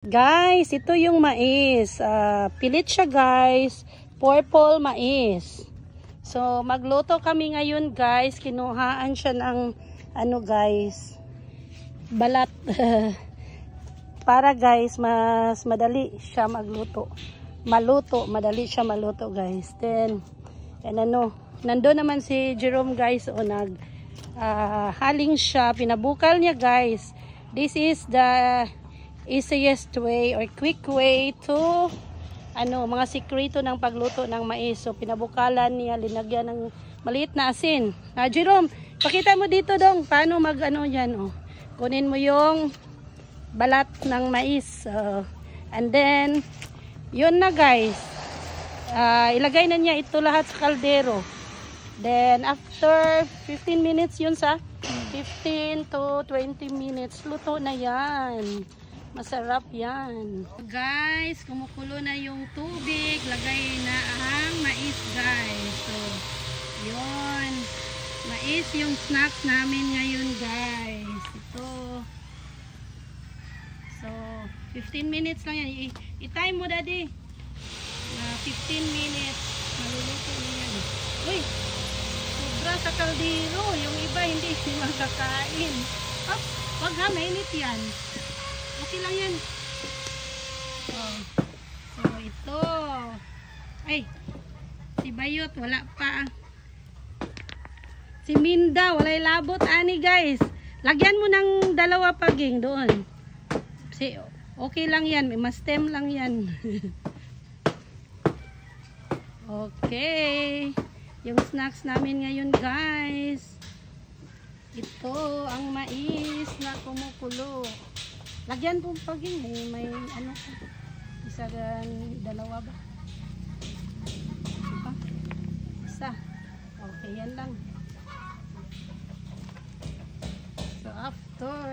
Guys, ito yung mais. Pilit siya guys. Purple mais. So, magluto kami ngayon guys. Kinuhaan siya ng ano guys, balat. Para guys, mas madali siya magluto. Madali siya maluto guys. Then, nandun naman si Jerome guys. O haling siya. Pinabukal niya guys. This is the easiest way or quick way to mga sikreto ng pagluto ng mais. So pinabukalan niya, linagyan ng maliit na asin. Jerome, pakita mo dito dong paano yan. Kunin mo yung balat ng mais. And then yun na guys. Ilagay na niya ito lahat sa kaldero. Then after 15 minutes yun 15 to 20 minutes luto na yan. Masarap yan. Guys, kumukulo na yung tubig. Lagay na ang mais guys. So, yun. Mais yung snacks namin ngayon guys. Ito. So, 15 minutes lang yan. I-time mo daddy. 15 minutes. Maluluto na yan. Uy! Sobra sa kaldero. Yung iba hindi makakain. Oh, wag ha, mainit yan. Okay lang yan. So ito. Ay, si Bayot wala pa. Si Minda walay labot ani guys. Lagyan mo ng dalawa paging doon. Okay lang yan, may mastem lang yan. Okay. Yung snacks namin ngayon guys. Ito ang mais na kumukulo. Lagyan po paging may isa dalawa ba? Isa. Okay, yan lang. So after